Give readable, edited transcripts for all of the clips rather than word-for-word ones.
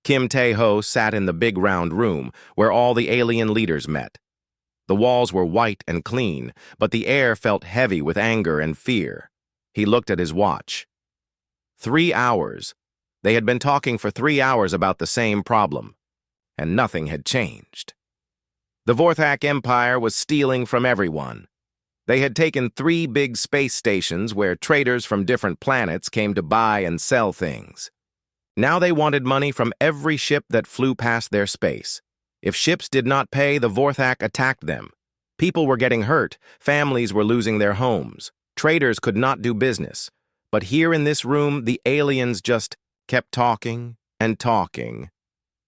Kim Tae-ho sat in the big round room where all the alien leaders met. The walls were white and clean, but the air felt heavy with anger and fear. He looked at his watch. 3 hours. They had been talking for 3 hours about the same problem, and nothing had changed. The Vorthak Empire was stealing from everyone. They had taken 3 big space stations where traders from different planets came to buy and sell things. Now they wanted money from every ship that flew past their space. If ships did not pay, the Vorthak attacked them. People were getting hurt, families were losing their homes. Traders could not do business. But here in this room, the aliens just kept talking and talking.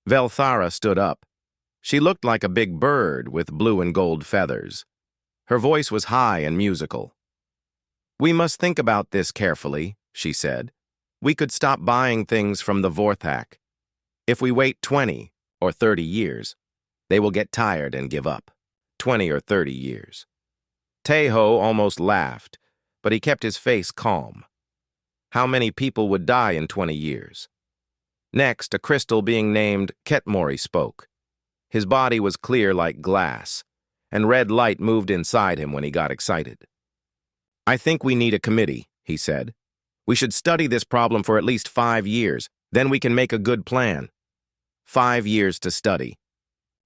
Velthara stood up. She looked like a big bird with blue and gold feathers. Her voice was high and musical. "We must think about this carefully," she said. "We could stop buying things from the Vorthak. If we wait 20 or 30 years, they will get tired and give up. 20 or 30 years. Tae-ho almost laughed, but he kept his face calm. How many people would die in 20 years? Next, a crystal being named Ketmori spoke. His body was clear like glass, and red light moved inside him when he got excited. "I think we need a committee," he said. "We should study this problem for at least 5 years, then we can make a good plan." 5 years to study.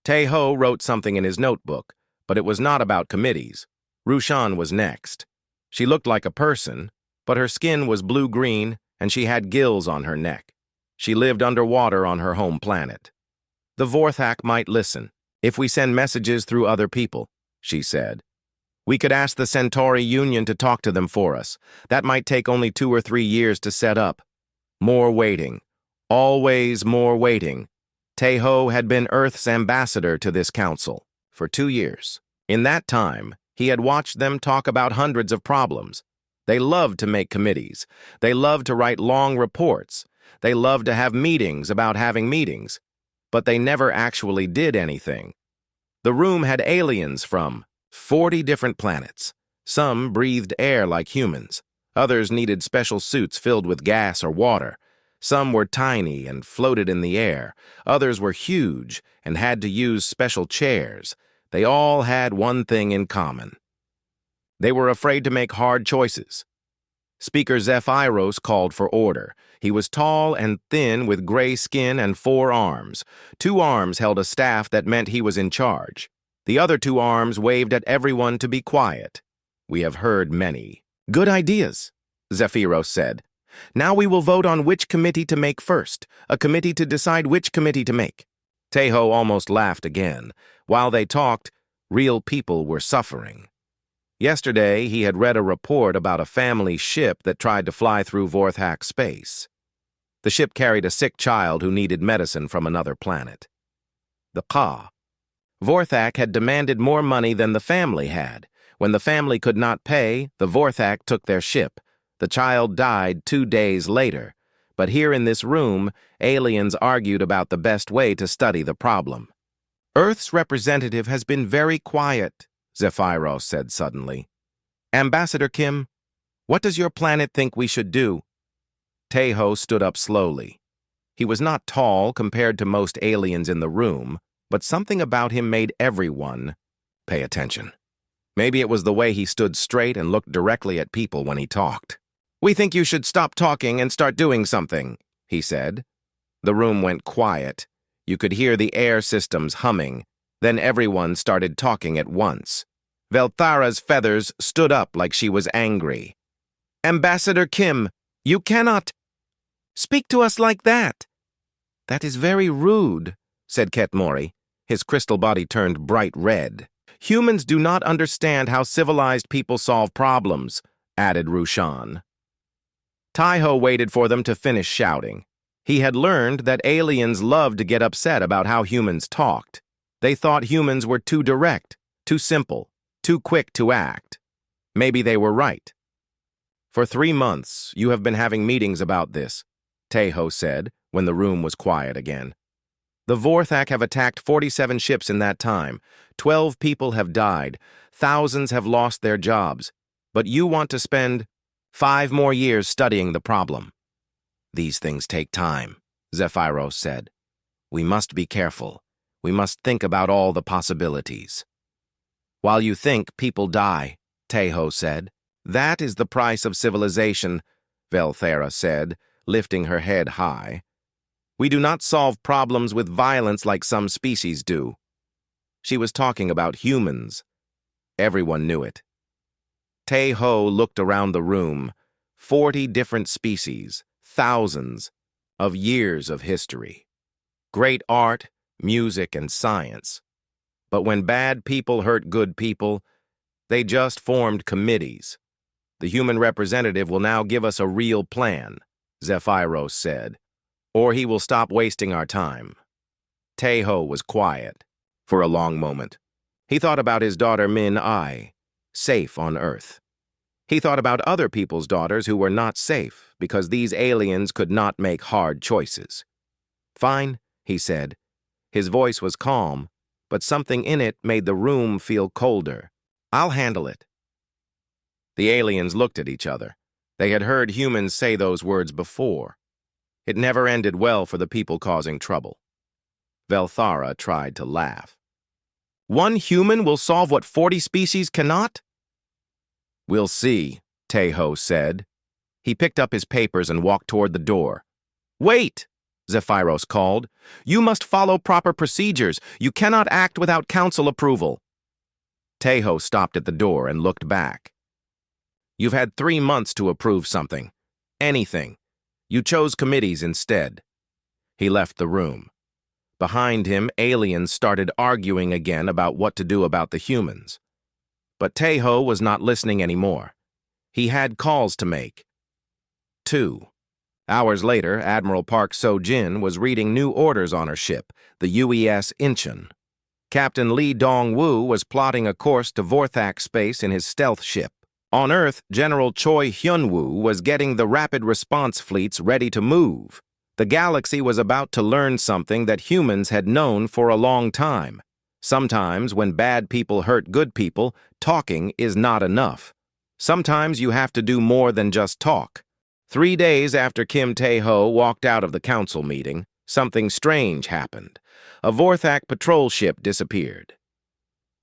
Tae-ho wrote something in his notebook, but it was not about committees. Rushan was next. She looked like a person, but her skin was blue-green and she had gills on her neck. She lived underwater on her home planet. "The Vorthak might listen if we send messages through other people," she said. "We could ask the Centauri Union to talk to them for us. That might take only 2 or 3 years to set up." More waiting. Always more waiting. Tae-ho had been Earth's ambassador to this council for 2 years. In that time, he had watched them talk about hundreds of problems. They loved to make committees. They loved to write long reports. They loved to have meetings about having meetings. But they never actually did anything. The room had aliens from 40 different planets. Some breathed air like humans. Others needed special suits filled with gas or water. Some were tiny and floated in the air. Others were huge and had to use special chairs. They all had one thing in common. They were afraid to make hard choices. Speaker Zephyros called for order. He was tall and thin with gray skin and 4 arms. 2 arms held a staff that meant he was in charge. The other 2 arms waved at everyone to be quiet. "We have heard many." "Good ideas," Zephyros said. "Now we will vote on which committee to make first, a committee to decide which committee to make." Tae-ho almost laughed again. While they talked, real people were suffering. Yesterday, he had read a report about a family ship that tried to fly through Vorthak space. The ship carried a sick child who needed medicine from another planet. The Ka. Vorthak had demanded more money than the family had. When the family could not pay, the Vorthak took their ship. The child died 2 days later. But here in this room, aliens argued about the best way to study the problem. "Earth's representative has been very quiet," Zephyros said suddenly. "Ambassador Kim, what does your planet think we should do?" Tae-ho stood up slowly. He was not tall compared to most aliens in the room, but something about him made everyone pay attention. Maybe it was the way he stood straight and looked directly at people when he talked. "We think you should stop talking and start doing something," he said. The room went quiet. You could hear the air systems humming. Then everyone started talking at once. Velthara's feathers stood up like she was angry. "Ambassador Kim, you cannot speak to us like that." "That is very rude," said Ketmori. His crystal body turned bright red. "Humans do not understand how civilized people solve problems," added Rushan. Tae-ho waited for them to finish shouting. He had learned that aliens loved to get upset about how humans talked. They thought humans were too direct, too simple, too quick to act. Maybe they were right. "For 3 months, you have been having meetings about this," Tae-ho said when the room was quiet again. "The Vorthak have attacked 47 ships in that time. 12 people have died. Thousands have lost their jobs. But you want to spend 5 more years studying the problem." "These things take time," Zephyros said. We must be careful. We must think about all the possibilities. While you think, people die, Teho said. That is the price of civilization, Velthera said, lifting her head high. We do not solve problems with violence like some species do. She was talking about humans. Everyone knew it. Teho looked around the room. 40 different species, thousands of years of history. Great art, music, and science. But when bad people hurt good people, they just formed committees. The human representative will now give us a real plan, Zephyros said, or he will stop wasting our time. Teho was quiet for a long moment. He thought about his daughter Min-Ai, safe on Earth. He thought about other people's daughters who were not safe because these aliens could not make hard choices. Fine, he said. His voice was calm, but something in it made the room feel colder. I'll handle it. The aliens looked at each other. They had heard humans say those words before. It never ended well for the people causing trouble. Velthara tried to laugh. One human will solve what 40 species cannot? We'll see, Teho said. He picked up his papers and walked toward the door. Wait, Zephyros called. You must follow proper procedures. You cannot act without council approval. Teho stopped at the door and looked back. You've had 3 months to approve something. Anything. You chose committees instead. He left the room. Behind him, aliens started arguing again about what to do about the humans. But Teho was not listening anymore. He had calls to make. 2 hours later, Admiral Park So-jin was reading new orders on her ship, the UES Incheon. Captain Lee Dong-woo was plotting a course to Vorthak space in his stealth ship. On Earth, General Choi Hyun-woo was getting the rapid response fleets ready to move. The galaxy was about to learn something that humans had known for a long time. Sometimes, when bad people hurt good people, talking is not enough. Sometimes you have to do more than just talk. 3 days after Kim Tae-ho walked out of the council meeting, something strange happened. A Vorthak patrol ship disappeared.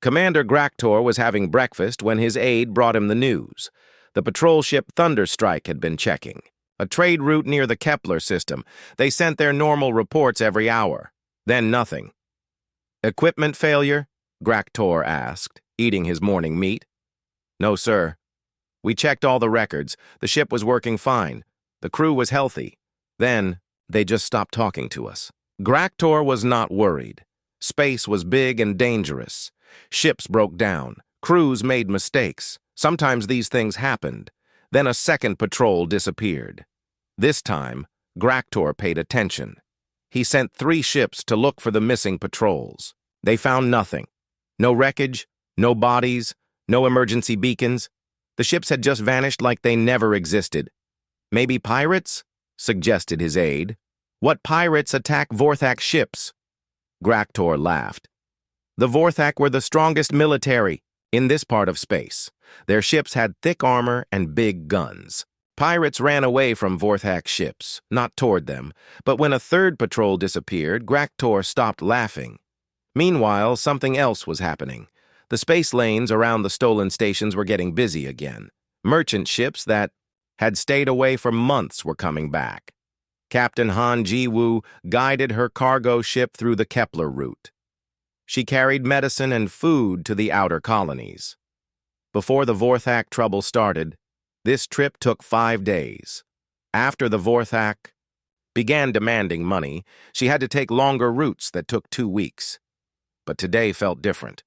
Commander Graktor was having breakfast when his aide brought him the news. The patrol ship Thunderstrike had been checking. A trade route near the Kepler system. They sent their normal reports every hour. Then nothing. Equipment failure? Graktor asked, eating his morning meat. No, sir. We checked all the records. The ship was working fine. The crew was healthy. Then, they just stopped talking to us. Graktor was not worried. Space was big and dangerous. Ships broke down. Crews made mistakes. Sometimes these things happened. Then a second patrol disappeared. This time, Graktor paid attention. He sent 3 ships to look for the missing patrols. They found nothing. No wreckage, no bodies, no emergency beacons. The ships had just vanished like they never existed. Maybe pirates? Suggested his aide. What pirates attack Vorthak ships? Graktor laughed. The Vorthak were the strongest military in this part of space. Their ships had thick armor and big guns. Pirates ran away from Vorthak ships, not toward them, but when a third patrol disappeared, Graktor stopped laughing. Meanwhile, something else was happening. The space lanes around the stolen stations were getting busy again. Merchant ships that had stayed away for months were coming back. Captain Han Ji-woo guided her cargo ship through the Kepler route. She carried medicine and food to the outer colonies. Before the Vorthak trouble started, this trip took 5 days. After the Vorthak began demanding money, she had to take longer routes that took 2 weeks. But today felt different.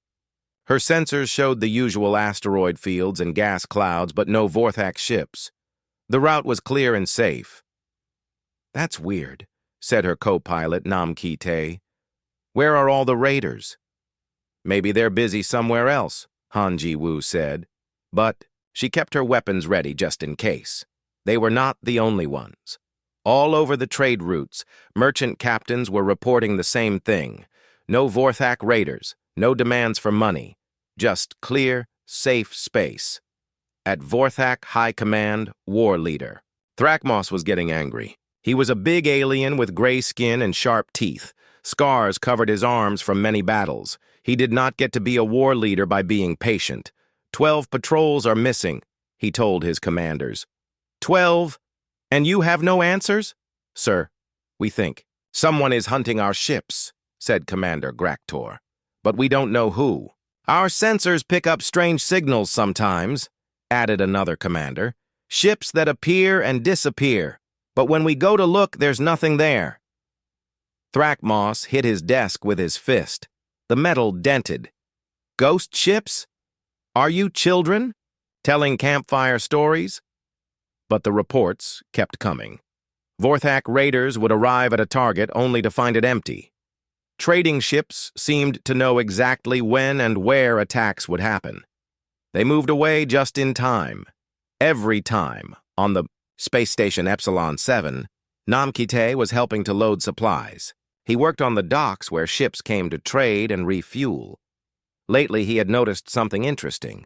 Her sensors showed the usual asteroid fields and gas clouds, but no Vorthak ships. The route was clear and safe. That's weird, said her co-pilot, Nam Ki-tae. Where are all the raiders? Maybe they're busy somewhere else, Han Ji-woo said. But she kept her weapons ready just in case. They were not the only ones. All over the trade routes, merchant captains were reporting the same thing. No Vorthak raiders, no demands for money. Just clear, safe space. At Vorthak High Command, War Leader. Thrakmos was getting angry. He was a big alien with gray skin and sharp teeth. Scars covered his arms from many battles. He did not get to be a war leader by being patient. 12 patrols are missing, he told his commanders. 12? And you have no answers? Sir, we think. Someone is hunting our ships, said Commander Graktor. But we don't know who. Our sensors pick up strange signals sometimes, added another commander. Ships that appear and disappear. But when we go to look, there's nothing there. Thrakmos hit his desk with his fist. The metal dented. Ghost ships? Are you children? Telling campfire stories? But the reports kept coming. Vorthak raiders would arrive at a target only to find it empty. Trading ships seemed to know exactly when and where attacks would happen. They moved away just in time. Every time, on the space station Epsilon 7, Namkite was helping to load supplies. He worked on the docks where ships came to trade and refuel. Lately, he had noticed something interesting.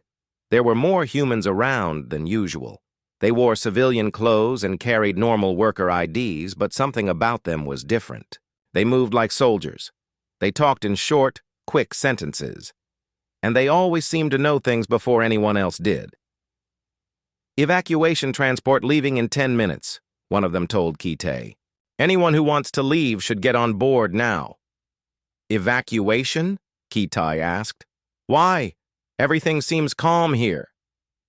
There were more humans around than usual. They wore civilian clothes and carried normal worker IDs, but something about them was different. They moved like soldiers. They talked in short, quick sentences. And they always seemed to know things before anyone else did. Evacuation transport leaving in 10 minutes, one of them told Kite. Anyone who wants to leave should get on board now. Evacuation? Kitai asked. Why? Everything seems calm here.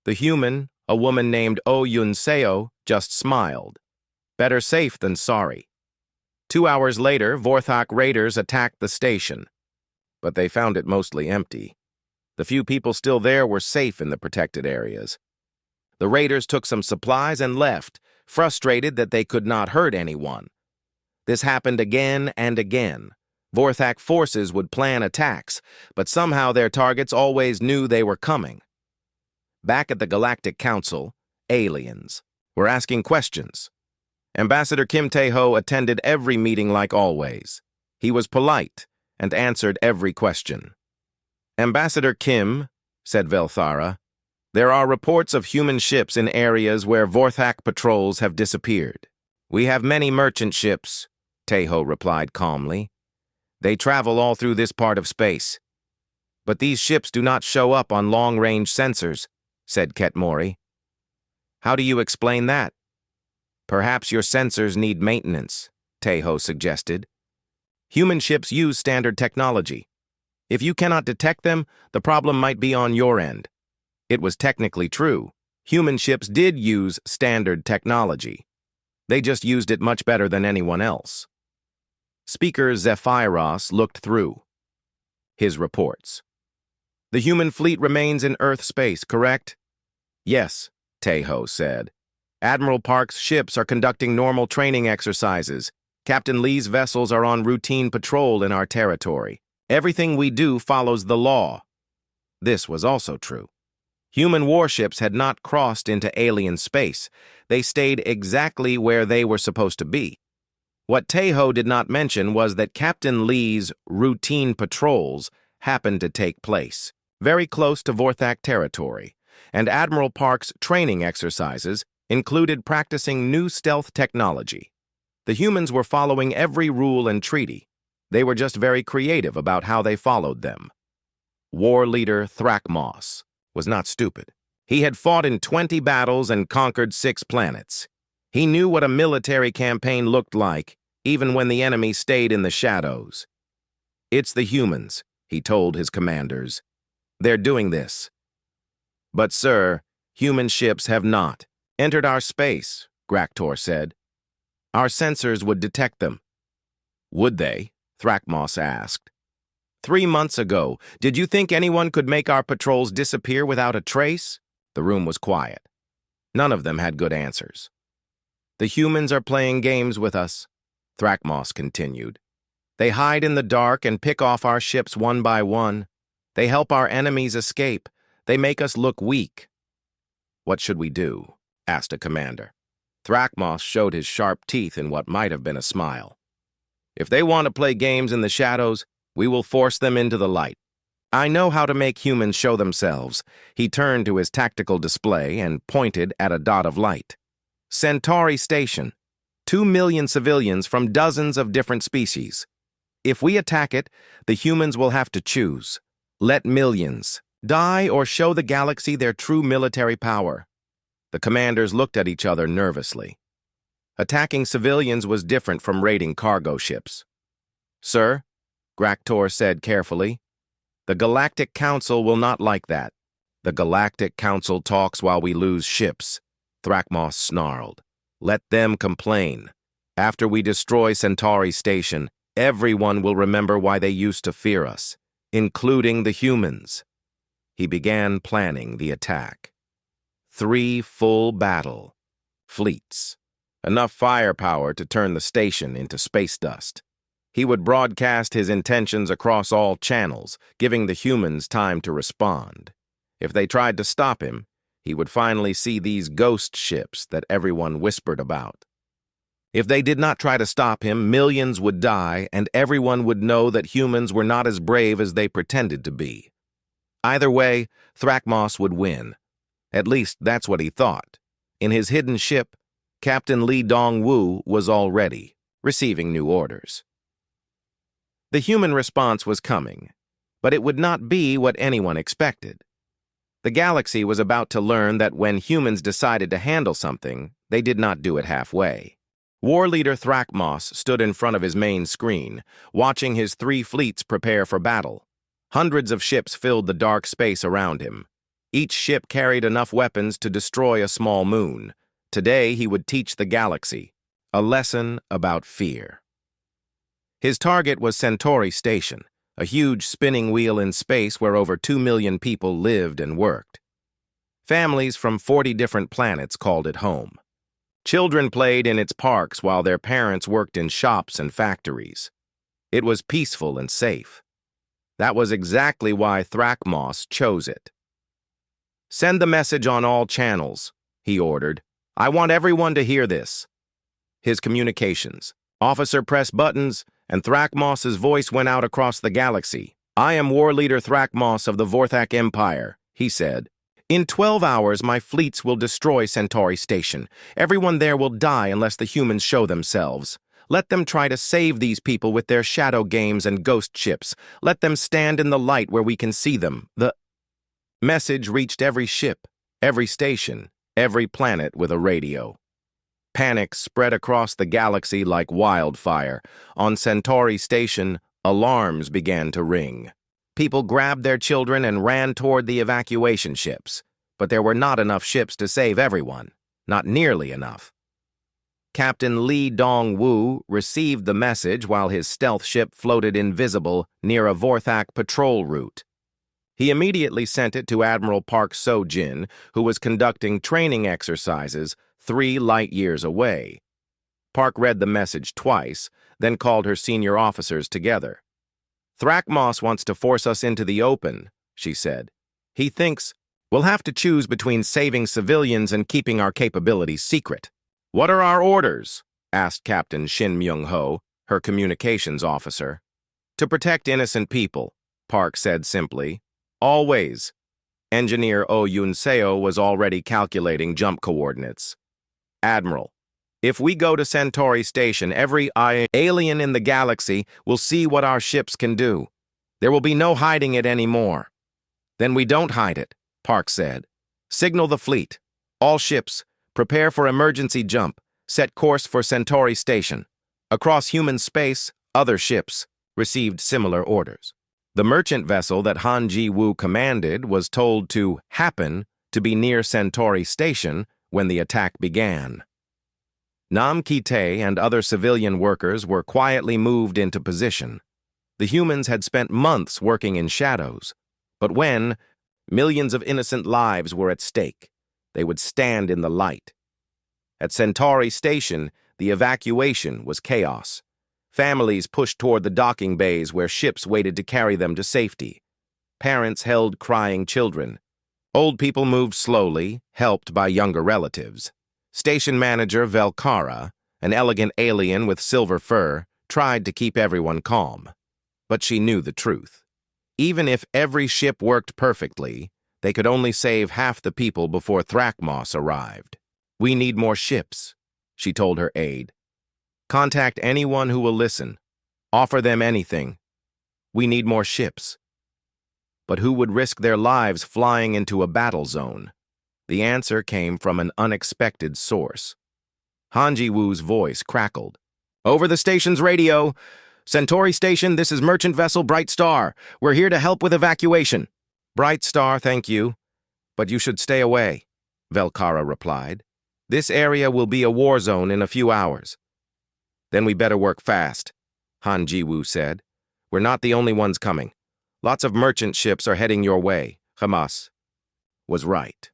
The human, a woman named Oyun Seo, just smiled. Better safe than sorry. 2 hours later, Vorthak raiders attacked the station. But they found it mostly empty. The few people still there were safe in the protected areas. The raiders took some supplies and left, frustrated that they could not hurt anyone. This happened again and again. Vorthak forces would plan attacks, but somehow their targets always knew they were coming. Back at the Galactic Council, aliens were asking questions. Ambassador Kim Tae-ho attended every meeting like always. He was polite and answered every question. Ambassador Kim, said Velthara, there are reports of human ships in areas where Vorthak patrols have disappeared. We have many merchant ships, Tae-ho replied calmly. They travel all through this part of space. But these ships do not show up on long-range sensors, said Ketmori. How do you explain that? Perhaps your sensors need maintenance, Tae-ho suggested. Human ships use standard technology. If you cannot detect them, the problem might be on your end. It was technically true. Human ships did use standard technology. They just used it much better than anyone else. Speaker Zephyros looked through his reports. The human fleet remains in Earth space, correct? Yes, Tae-ho said. Admiral Park's ships are conducting normal training exercises. Captain Lee's vessels are on routine patrol in our territory. Everything we do follows the law. This was also true. Human warships had not crossed into alien space. They stayed exactly where they were supposed to be. What Tae-ho did not mention was that Captain Lee's routine patrols happened to take place very close to Vorthak territory, and Admiral Park's training exercises included practicing new stealth technology. The humans were following every rule and treaty. They were just very creative about how they followed them. War leader Thrakmos was not stupid. He had fought in 20 battles and conquered 6 planets. He knew what a military campaign looked like, even when the enemy stayed in the shadows. It's the humans, he told his commanders. They're doing this. But, sir, human ships have not entered our space, Graktor said. Our sensors would detect them. Would they? Thrakmos asked. 3 months ago, did you think anyone could make our patrols disappear without a trace? The room was quiet. None of them had good answers. The humans are playing games with us, Thrakmos continued. They hide in the dark and pick off our ships one by one. They help our enemies escape. They make us look weak. What should we do? Asked a commander. Thrakmos showed his sharp teeth in what might have been a smile. If they want to play games in the shadows, we will force them into the light. I know how to make humans show themselves. He turned to his tactical display and pointed at a dot of light. Centauri Station. 2 million civilians from dozens of different species. If we attack it, the humans will have to choose. Let millions die or show the galaxy their true military power. The commanders looked at each other nervously. Attacking civilians was different from raiding cargo ships. Sir, Graktor said carefully, the Galactic Council will not like that. The Galactic Council talks while we lose ships, Thrakmos snarled. Let them complain. After we destroy Centauri Station, everyone will remember why they used to fear us, including the humans. He began planning the attack. 3 full battle fleets, enough firepower to turn the station into space dust. He would broadcast his intentions across all channels, giving the humans time to respond. If they tried to stop him, he would finally see these ghost ships that everyone whispered about. If they did not try to stop him, millions would die, and everyone would know that humans were not as brave as they pretended to be. Either way, Thrakmos would win. At least that's what he thought. In his hidden ship, Captain Lee Dong-woo was already receiving new orders. The human response was coming, but it would not be what anyone expected. The galaxy was about to learn that when humans decided to handle something, they did not do it halfway. War leader Thrakmos stood in front of his main screen, watching his 3 fleets prepare for battle. Hundreds of ships filled the dark space around him. Each ship carried enough weapons to destroy a small moon. Today he would teach the galaxy a lesson about fear. His target was Centauri Station, a huge spinning wheel in space where over 2 million people lived and worked. Families from 40 different planets called it home. Children played in its parks while their parents worked in shops and factories. It was peaceful and safe. That was exactly why Thrakmos chose it. Send the message on all channels, he ordered. I want everyone to hear this. His communications. Officer pressed buttons, and Thrakmos's voice went out across the galaxy. I am war leader Thrakmos of the Vorthak Empire, he said. In 12 hours, my fleets will destroy Centauri Station. Everyone there will die unless the humans show themselves. Let them try to save these people with their shadow games and ghost ships. Let them stand in the light where we can see them. The message reached every ship, every station, every planet with a radio. Panic spread across the galaxy like wildfire. On Centauri Station, alarms began to ring. People grabbed their children and ran toward the evacuation ships. But there were not enough ships to save everyone. Not nearly enough. Captain Lee Dong-woo received the message while his stealth ship floated invisible near a Vorthak patrol route. He immediately sent it to Admiral Park So-jin, who was conducting training exercises 3 light years away. Park read the message twice, then called her senior officers together. Thrakmos wants to force us into the open, she said. He thinks we'll have to choose between saving civilians and keeping our capabilities secret. What are our orders? Asked Captain Shin Myung-ho, her communications officer. To protect innocent people, Park said simply. Always. Engineer Oh Yun-seo was already calculating jump coordinates. Admiral, if we go to Centauri Station, every alien in the galaxy will see what our ships can do. There will be no hiding it anymore. Then we don't hide it, Park said. Signal the fleet. All ships, prepare for emergency jump. Set course for Centauri Station. Across human space, other ships received similar orders. The merchant vessel that Han Ji-woo commanded was told to happen to be near Centauri Station when the attack began. Nam Ki-tae and other civilian workers were quietly moved into position. The humans had spent months working in shadows, but when millions of innocent lives were at stake, they would stand in the light. At Centauri Station, the evacuation was chaos. Families pushed toward the docking bays where ships waited to carry them to safety. Parents held crying children. Old people moved slowly, helped by younger relatives. Station manager Velkara, an elegant alien with silver fur, tried to keep everyone calm. But she knew the truth. Even if every ship worked perfectly, they could only save half the people before Thrakmos arrived. We need more ships, she told her aide. Contact anyone who will listen. Offer them anything. We need more ships. But who would risk their lives flying into a battle zone? The answer came from an unexpected source. Han Ji-woo's voice crackled. Over the station's radio. Centauri Station, this is merchant vessel Bright Star. We're here to help with evacuation. Bright Star, thank you. But you should stay away, Velkara replied. This area will be a war zone in a few hours. Then we better work fast, Han Ji-woo said. We're not the only ones coming. Lots of merchant ships are heading your way. Hamas was right.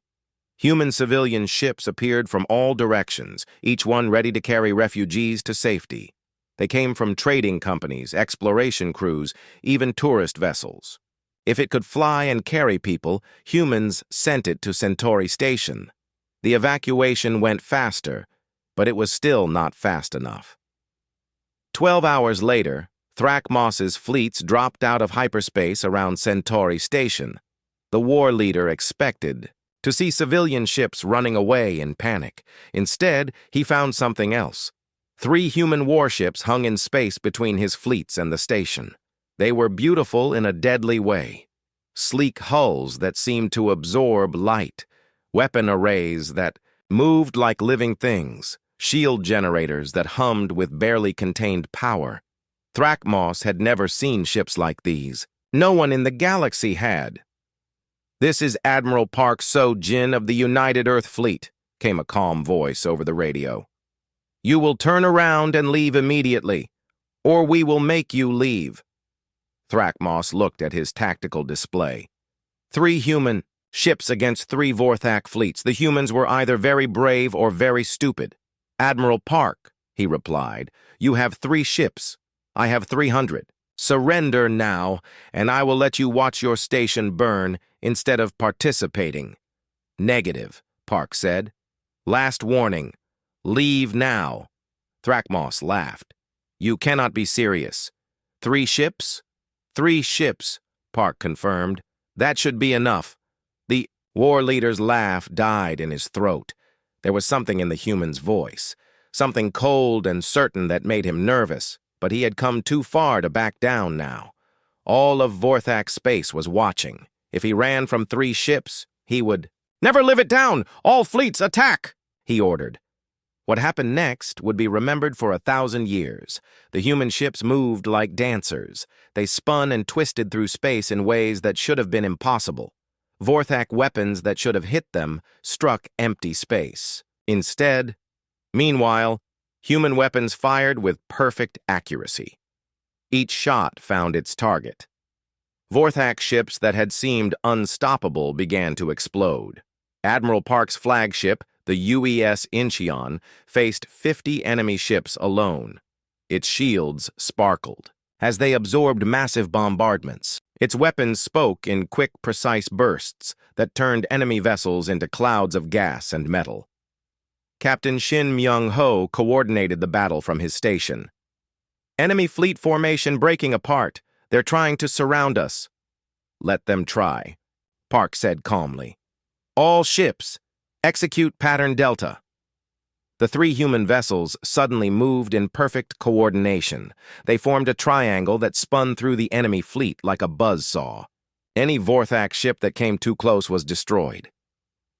Human civilian ships appeared from all directions, each one ready to carry refugees to safety. They came from trading companies, exploration crews, even tourist vessels. If it could fly and carry people, humans sent it to Centauri Station. The evacuation went faster, but it was still not fast enough. 12 hours later, Thrakmos's fleets dropped out of hyperspace around Centauri Station. The war leader expected to see civilian ships running away in panic. Instead, he found something else. 3 human warships hung in space between his fleets and the station. They were beautiful in a deadly way. Sleek hulls that seemed to absorb light, weapon arrays that moved like living things, shield generators that hummed with barely contained power. Thrakmos had never seen ships like these. No one in the galaxy had. This is Admiral Park So-jin of the United Earth Fleet, came a calm voice over the radio. You will turn around and leave immediately, or we will make you leave. Thrakmos looked at his tactical display. 3 human ships against 3 Vorthak fleets. The humans were either very brave or very stupid. Admiral Park, he replied, you have 3 ships. I have 300. Surrender now, and I will let you watch your station burn instead of participating. Negative, Park said. Last warning. Leave now. Thrakmos laughed. You cannot be serious. 3 ships? 3 ships, Park confirmed. That should be enough. The war leader's laugh died in his throat. There was something in the human's voice, something cold and certain that made him nervous, but he had come too far to back down now. All of Vorthak space was watching. If he ran from 3 ships, he would... Never live it down! All fleets attack! He ordered. What happened next would be remembered for 1,000 years. The human ships moved like dancers. They spun and twisted through space in ways that should have been impossible. Vorthak weapons that should have hit them struck empty space. Meanwhile, human weapons fired with perfect accuracy. Each shot found its target. Vorthak ships that had seemed unstoppable began to explode. Admiral Park's flagship, the UES Incheon, faced 50 enemy ships alone. Its shields sparkled as they absorbed massive bombardments. Its weapons spoke in quick, precise bursts that turned enemy vessels into clouds of gas and metal. Captain Shin Myung-ho coordinated the battle from his station. Enemy fleet formation breaking apart. They're trying to surround us. Let them try, Park said calmly. All ships, execute pattern Delta. The 3 human vessels suddenly moved in perfect coordination. They formed a triangle that spun through the enemy fleet like a buzzsaw. Any Vorthak ship that came too close was destroyed.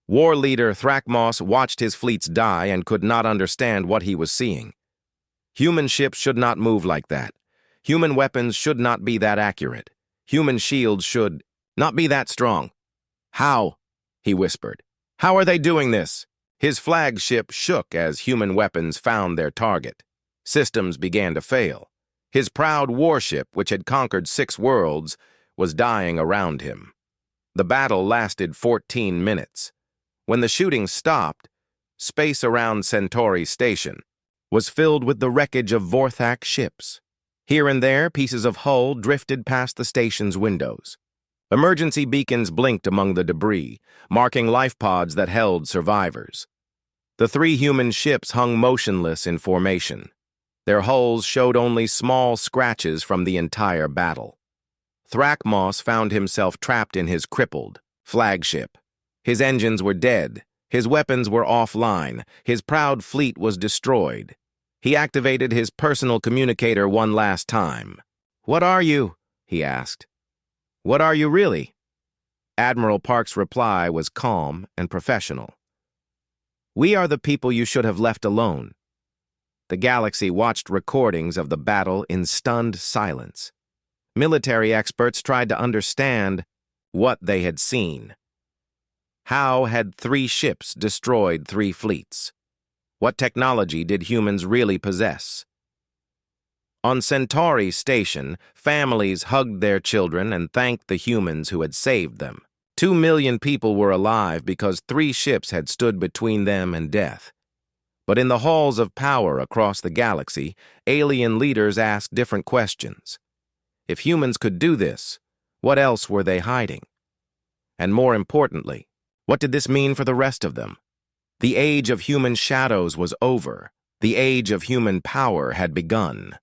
War leader Thrakmos watched his fleets die and could not understand what he was seeing. Human ships should not move like that. Human weapons should not be that accurate. Human shields should not be that strong. How? He whispered. How are they doing this? His flagship shook as human weapons found their target. Systems began to fail. His proud warship, which had conquered 6 worlds, was dying around him. The battle lasted 14 minutes. When the shooting stopped, space around Centauri Station was filled with the wreckage of Vorthak ships. Here and there, pieces of hull drifted past the station's windows. Emergency beacons blinked among the debris, marking life pods that held survivors. The 3 human ships hung motionless in formation. Their hulls showed only small scratches from the entire battle. Thrakmos found himself trapped in his crippled flagship. His engines were dead. His weapons were offline. His proud fleet was destroyed. He activated his personal communicator one last time. "What are you?" he asked. "What are you really?" Admiral Park's reply was calm and professional. "We are the people you should have left alone." The galaxy watched recordings of the battle in stunned silence. Military experts tried to understand what they had seen. How had 3 ships destroyed 3 fleets? What technology did humans really possess? On Centauri Station, families hugged their children and thanked the humans who had saved them. 2 million people were alive because 3 ships had stood between them and death. But in the halls of power across the galaxy, alien leaders asked different questions. If humans could do this, what else were they hiding? And more importantly, what did this mean for the rest of them? The age of human shadows was over. The age of human power had begun.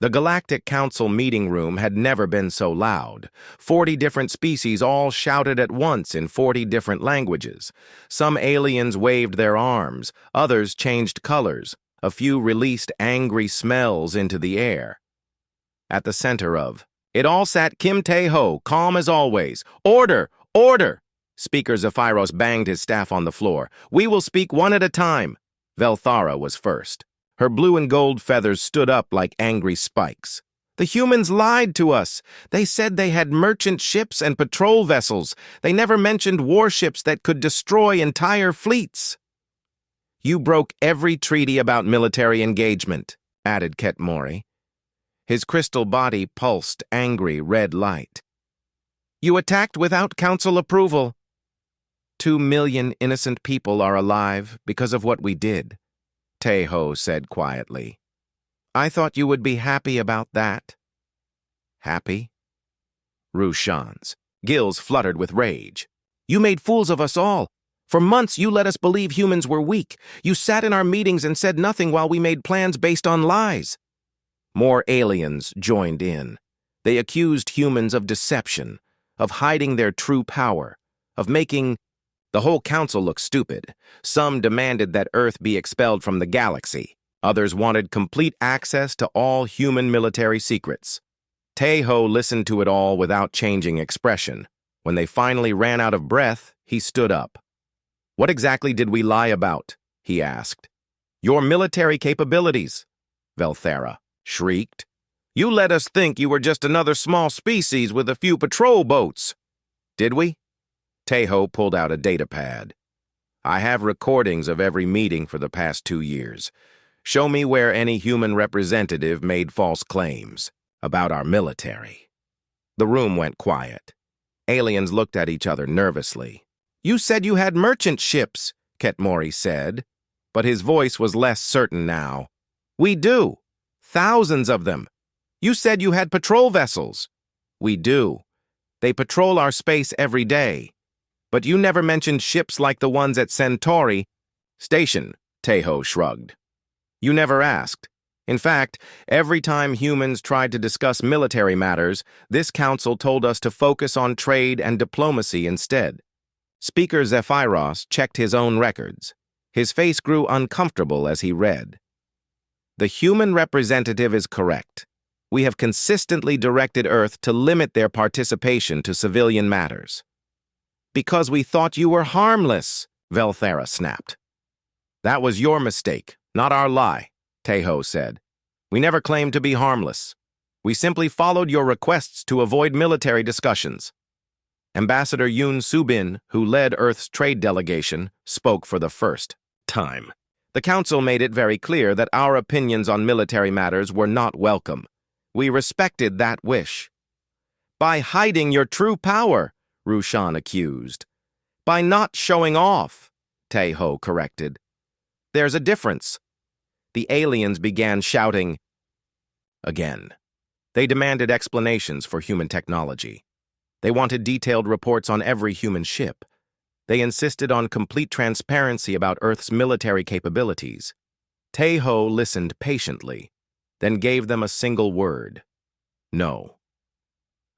The Galactic Council meeting room had never been so loud. 40 different species all shouted at once in 40 different languages. Some aliens waved their arms, others changed colors, a few released angry smells into the air. At the center of it all sat Kim Tae-ho, calm as always. "Order! Order!" Speaker Zephyros banged his staff on the floor. "We will speak one at a time." Velthara was first. Her blue and gold feathers stood up like angry spikes. "The humans lied to us. They said they had merchant ships and patrol vessels. They never mentioned warships that could destroy entire fleets." "You broke every treaty about military engagement," added Ketmori. His crystal body pulsed angry red light. "You attacked without council approval. 2 million innocent people are alive because of what we did," Tae-ho said quietly. "I thought you would be happy about that." "Happy?" Rushan's gills fluttered with rage. "You made fools of us all. For months you let us believe humans were weak. You sat in our meetings and said nothing while we made plans based on lies." More aliens joined in. They accused humans of deception, of hiding their true power, of making the whole council look stupid. Some demanded that Earth be expelled from the galaxy. Others wanted complete access to all human military secrets. Tae-ho listened to it all without changing expression. When they finally ran out of breath, he stood up. "What exactly did we lie about?" he asked. "Your military capabilities," Velthara shrieked. "You let us think you were just another small species with a few patrol boats." "Did we?" Tae-ho pulled out a data pad. "I have recordings of every meeting for the past 2 years. Show me where any human representative made false claims about our military." The room went quiet. Aliens looked at each other nervously. "You said you had merchant ships," Ketmori said, but his voice was less certain now. "We do. Thousands of them. You said you had patrol vessels." "We do. They patrol our space every day. But you never mentioned ships like the ones at Centauri Station," Tae-ho shrugged. "You never asked. In fact, every time humans tried to discuss military matters, this council told us to focus on trade and diplomacy instead." Speaker Zephyros checked his own records. His face grew uncomfortable as he read. "The human representative is correct. We have consistently directed Earth to limit their participation to civilian matters." "Because we thought you were harmless," Velthara snapped. "That was your mistake, not our lie," Tae-ho said. "We never claimed to be harmless. We simply followed your requests to avoid military discussions." Ambassador Yoon Subin, who led Earth's trade delegation, spoke for the first time. "The Council made it very clear that our opinions on military matters were not welcome. We respected that wish." "By hiding your true power," Rushan accused. "By not showing off," Tae-ho corrected. "There's a difference." The aliens began shouting again. They demanded explanations for human technology. They wanted detailed reports on every human ship. They insisted on complete transparency about Earth's military capabilities. Tae-ho listened patiently, then gave them a single word: "No."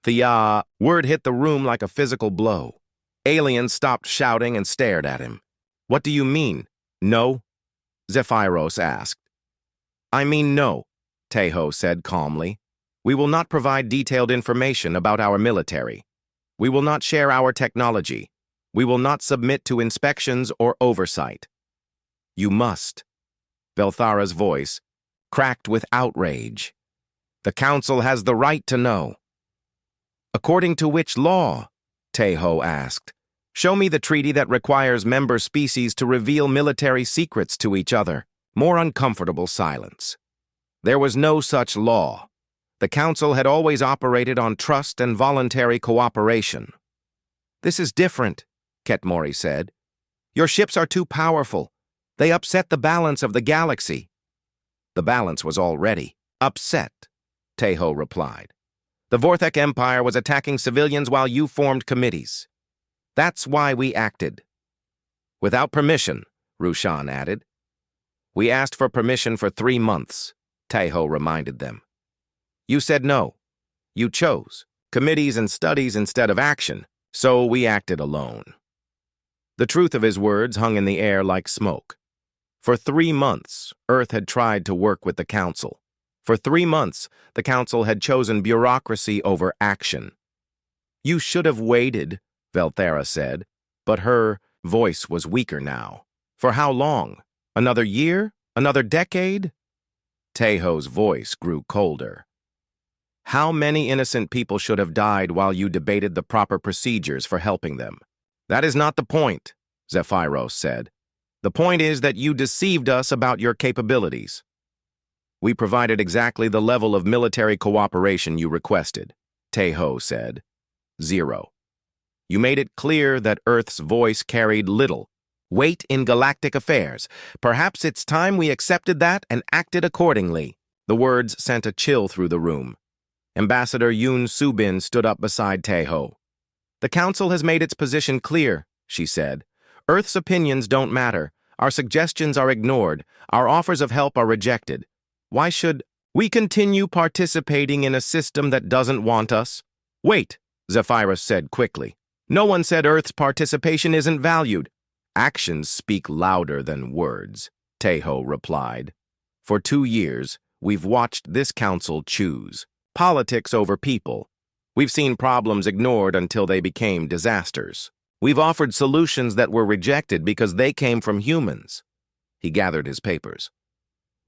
The word hit the room like a physical blow. Aliens stopped shouting and stared at him. "What do you mean, no?" Zephyros asked. I mean no, Taeho said calmly. We will not provide detailed information about our military. We will not share our technology. We will not submit to inspections or oversight. You must. Velthara's voice cracked with outrage. The Council has the right to know. According to which law? Taeho asked. Show me the treaty that requires member species to reveal military secrets to each other. More uncomfortable silence. There was no such law. The Council had always operated on trust and voluntary cooperation. This is different, Ketmori said. Your ships are too powerful. They upset the balance of the galaxy. The balance was already upset, Taeho replied. The Vorthek Empire was attacking civilians while you formed committees. That's why we acted. Without permission, Rushan added. We asked for permission for 3 months, Taeho reminded them. You said no. You chose committees and studies instead of action, so we acted alone. The truth of his words hung in the air like smoke. For 3 months, Earth had tried to work with the Council. For 3 months, the Council had chosen bureaucracy over action. You should have waited, Velthara said, but her voice was weaker now. For how long? Another year? Another decade? Taeho's voice grew colder. How many innocent people should have died while you debated the proper procedures for helping them? That is not the point, Zephyros said. The point is that you deceived us about your capabilities. We provided exactly the level of military cooperation you requested, Taeho said. 0. You made it clear that Earth's voice carried little weight in galactic affairs. Perhaps it's time we accepted that and acted accordingly. The words sent a chill through the room. Ambassador Yoon Subin stood up beside Taeho. The Council has made its position clear, she said. Earth's opinions don't matter. Our suggestions are ignored. Our offers of help are rejected. Why should we continue participating in a system that doesn't want us? Wait, Zephyros said quickly. No one said Earth's participation isn't valued. Actions speak louder than words, Taeho replied. For 2 years, we've watched this council choose politics over people. We've seen problems ignored until they became disasters. We've offered solutions that were rejected because they came from humans. He gathered his papers.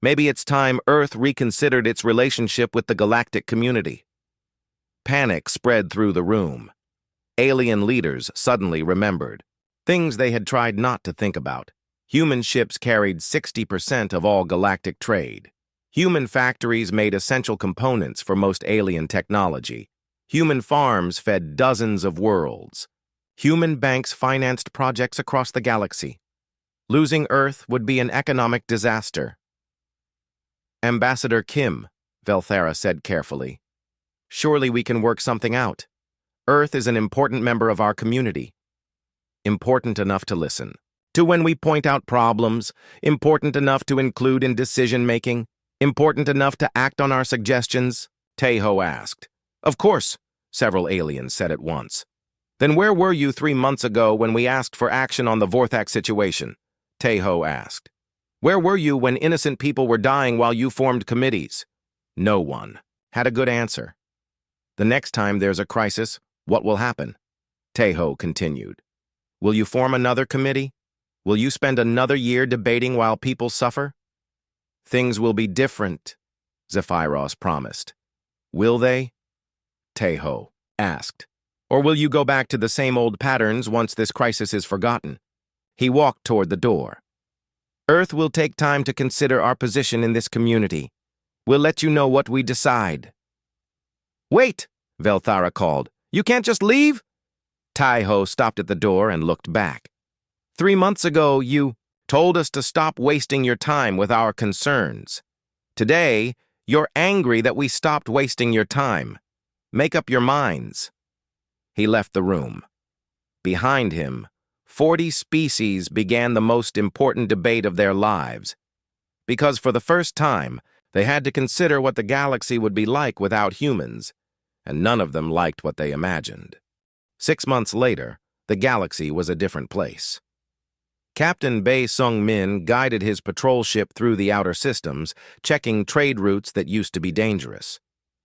Maybe it's time Earth reconsidered its relationship with the galactic community. Panic spread through the room. Alien leaders suddenly remembered things they had tried not to think about. Human ships carried 60% of all galactic trade. Human factories made essential components for most alien technology. Human farms fed dozens of worlds. Human banks financed projects across the galaxy. Losing Earth would be an economic disaster. Ambassador Kim, Velthara said carefully. Surely we can work something out. Earth is an important member of our community. Important enough to listen to when we point out problems, important enough to include in decision-making, important enough to act on our suggestions, Taeho asked. Of course, several aliens said at once. Then where were you 3 months ago when we asked for action on the Vorthak situation? Taeho asked. Where were you when innocent people were dying while you formed committees? No one had a good answer. The next time there's a crisis, what will happen? Taeho continued. Will you form another committee? Will you spend another year debating while people suffer? Things will be different, Zephyros promised. Will they? Taeho asked. Or will you go back to the same old patterns once this crisis is forgotten? He walked toward the door. Earth will take time to consider our position in this community. We'll let you know what we decide. Wait, Velthara called. You can't just leave? Taeho stopped at the door and looked back. 3 months ago, you told us to stop wasting your time with our concerns. Today, you're angry that we stopped wasting your time. Make up your minds. He left the room. Behind him, 40 species began the most important debate of their lives. Because for the first time, they had to consider what the galaxy would be like without humans, and none of them liked what they imagined. 6 months later, the galaxy was a different place. Captain Bae Sung-min guided his patrol ship through the outer systems, checking trade routes that used to be dangerous.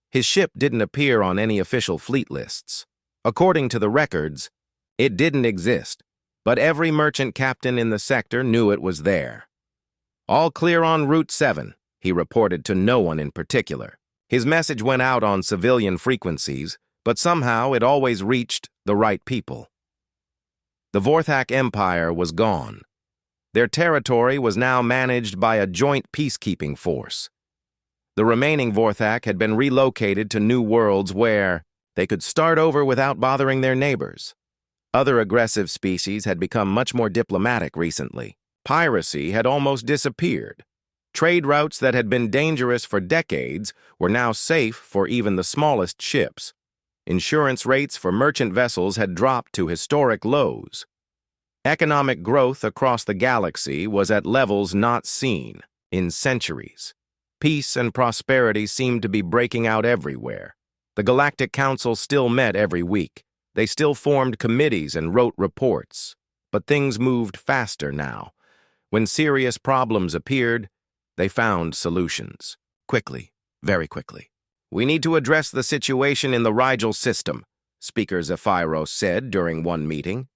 His ship didn't appear on any official fleet lists. According to the records, it didn't exist, but every merchant captain in the sector knew it was there. "All clear on Route 7, he reported to no one in particular. His message went out on civilian frequencies, but somehow it always reached the right people. The Vorthak Empire was gone. Their territory was now managed by a joint peacekeeping force. The remaining Vorthak had been relocated to new worlds where they could start over without bothering their neighbors. Other aggressive species had become much more diplomatic recently. Piracy had almost disappeared. Trade routes that had been dangerous for decades were now safe for even the smallest ships. Insurance rates for merchant vessels had dropped to historic lows. Economic growth across the galaxy was at levels not seen in centuries. Peace and prosperity seemed to be breaking out everywhere. The Galactic Council still met every week. They still formed committees and wrote reports. But things moved faster now. When serious problems appeared, they found solutions. Quickly, very quickly. "We need to address the situation in the Rigel system," Speaker Zephyros said during one meeting.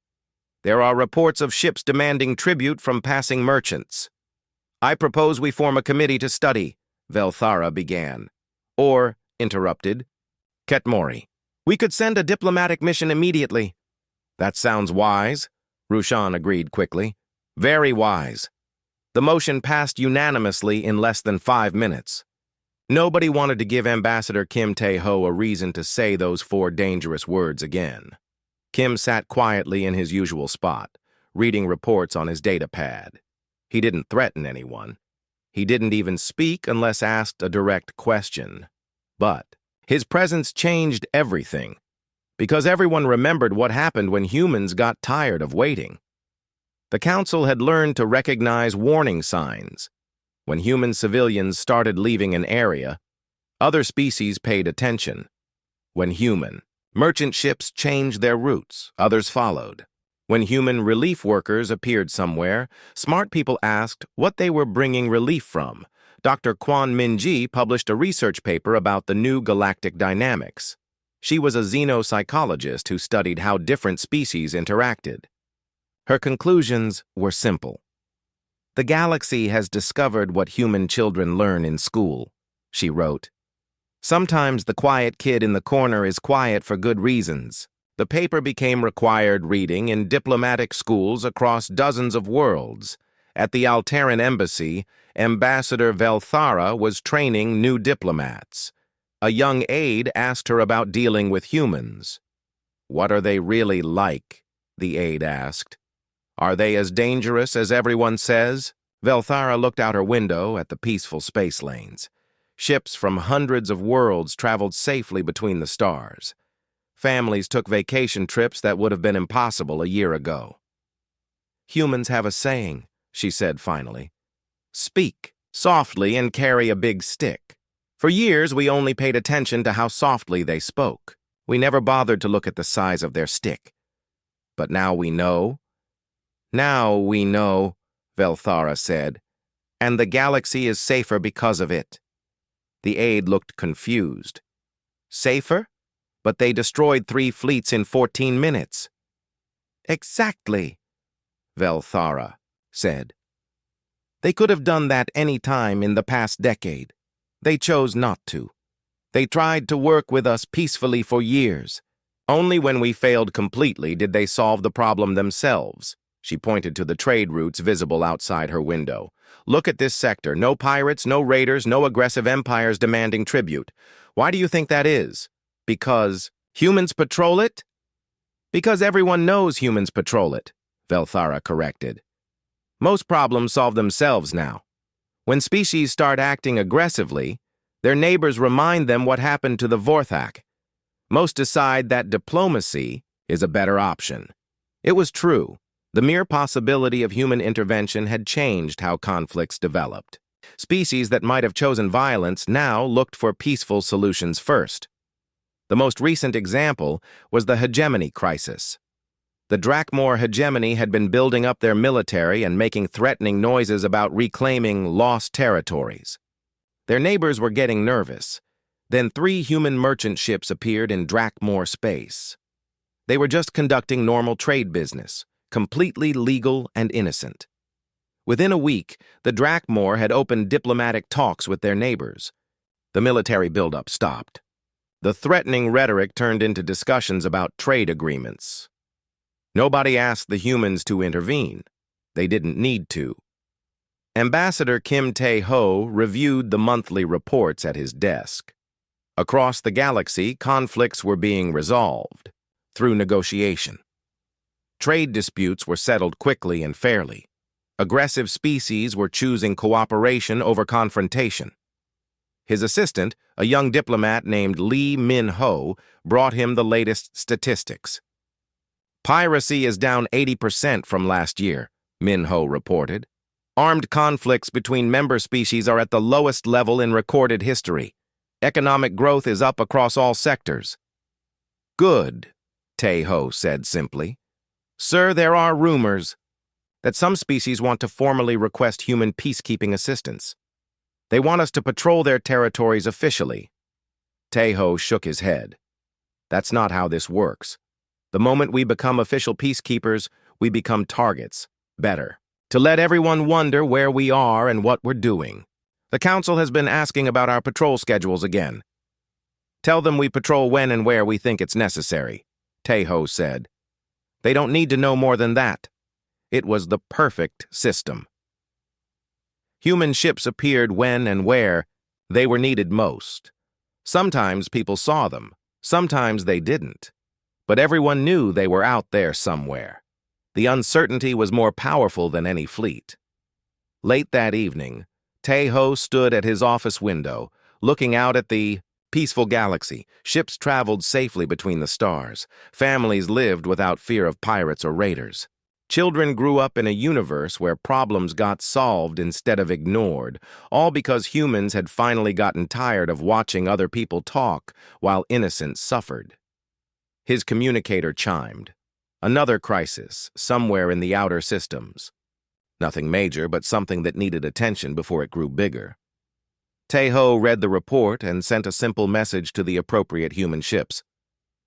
"There are reports of ships demanding tribute from passing merchants. I propose we form a committee to study," Velthara began. Or, interrupted, Ketmori, "We could send a diplomatic mission immediately." "That sounds wise," Rushan agreed quickly. "Very wise." The motion passed unanimously in less than 5 minutes. Nobody wanted to give Ambassador Kim Tae-ho a reason to say those 4 dangerous words again. Kim sat quietly in his usual spot, reading reports on his data pad. He didn't threaten anyone. He didn't even speak unless asked a direct question. But his presence changed everything, because everyone remembered what happened when humans got tired of waiting. The Council had learned to recognize warning signs. When human civilians started leaving an area, other species paid attention. When human merchant ships changed their routes, others followed. When human relief workers appeared somewhere, smart people asked what they were bringing relief from. Dr. Kwon Min-ji published a research paper about the new galactic dynamics. She was a xenopsychologist who studied how different species interacted. Her conclusions were simple. "The galaxy has discovered what human children learn in school," she wrote. "Sometimes the quiet kid in the corner is quiet for good reasons." The paper became required reading in diplomatic schools across dozens of worlds. At the Alteran embassy, Ambassador Velthara was training new diplomats. A young aide asked her about dealing with humans. "What are they really like?" the aide asked. "Are they as dangerous as everyone says?" Velthara looked out her window at the peaceful space lanes. Ships from hundreds of worlds traveled safely between the stars. Families took vacation trips that would have been impossible a year ago. "Humans have a saying," she said finally. "Speak softly and carry a big stick." For years, we only paid attention to how softly they spoke. We never bothered to look at the size of their stick. But now we know. "Now we know," Velthara said, "and the galaxy is safer because of it." The aide looked confused. "Safer? But they destroyed 3 fleets in 14 minutes. "Exactly," Velthara said. "They could have done that any time in the past decade. They chose not to. They tried to work with us peacefully for years. Only when we failed completely did they solve the problem themselves." She pointed to the trade routes visible outside her window. "Look at this sector. No pirates, no raiders, no aggressive empires demanding tribute. Why do you think that is? Because humans patrol it?" "Because everyone knows humans patrol it," Velthara corrected. "Most problems solve themselves now. When species start acting aggressively, their neighbors remind them what happened to the Vorthak. Most decide that diplomacy is a better option." It was true. The mere possibility of human intervention had changed how conflicts developed. Species that might have chosen violence now looked for peaceful solutions first. The most recent example was the hegemony crisis. The Drakmor hegemony had been building up their military and making threatening noises about reclaiming lost territories. Their neighbors were getting nervous. Then 3 human merchant ships appeared in Drakmor space. They were just conducting normal trade business, completely legal and innocent. Within a week, the Drakmor had opened diplomatic talks with their neighbors. The military buildup stopped. The threatening rhetoric turned into discussions about trade agreements. Nobody asked the humans to intervene. They didn't need to. Ambassador Kim Tae-ho reviewed the monthly reports at his desk. Across the galaxy, conflicts were being resolved through negotiation. Trade disputes were settled quickly and fairly. Aggressive species were choosing cooperation over confrontation. His assistant, a young diplomat named Lee Min-ho, brought him the latest statistics. Piracy is down 80% from last year, Min-ho reported. Armed conflicts between member species are at the lowest level in recorded history. Economic growth is up across all sectors. Good, Tae-ho said simply. Sir, there are rumors that some species want to formally request human peacekeeping assistance. They want us to patrol their territories officially. Tae-ho shook his head. That's not how this works. The moment we become official peacekeepers, we become targets. Better to let everyone wonder where we are and what we're doing. The Council has been asking about our patrol schedules again. Tell them we patrol when and where we think it's necessary, Tae-ho said. They don't need to know more than that. It was the perfect system. Human ships appeared when and where they were needed most. Sometimes people saw them, sometimes they didn't. But everyone knew they were out there somewhere. The uncertainty was more powerful than any fleet. Late that evening, Tae-ho stood at his office window, looking out at the peaceful galaxy. Ships traveled safely between the stars. Families lived without fear of pirates or raiders. Children grew up in a universe where problems got solved instead of ignored, all because humans had finally gotten tired of watching other people talk while innocents suffered. His communicator chimed. Another crisis, somewhere in the outer systems. Nothing major, but something that needed attention before it grew bigger. Tae-ho read the report and sent a simple message to the appropriate human ships.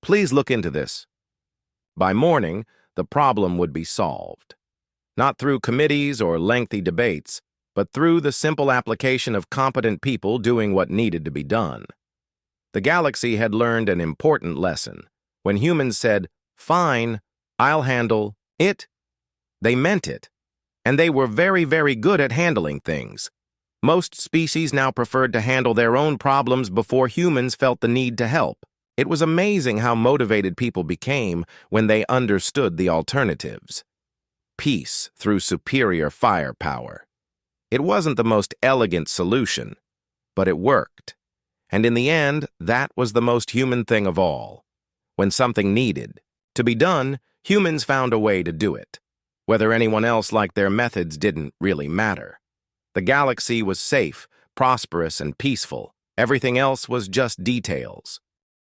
Please look into this. By morning, the problem would be solved. Not through committees or lengthy debates, but through the simple application of competent people doing what needed to be done. The galaxy had learned an important lesson. When humans said, "Fine, I'll handle it," they meant it. And they were very, very good at handling things. Most species now preferred to handle their own problems before humans felt the need to help. It was amazing how motivated people became when they understood the alternatives. Peace through superior firepower. It wasn't the most elegant solution, but it worked. And in the end, that was the most human thing of all. When something needed to be done, humans found a way to do it. Whether anyone else liked their methods didn't really matter. The galaxy was safe, prosperous, and peaceful. Everything else was just details.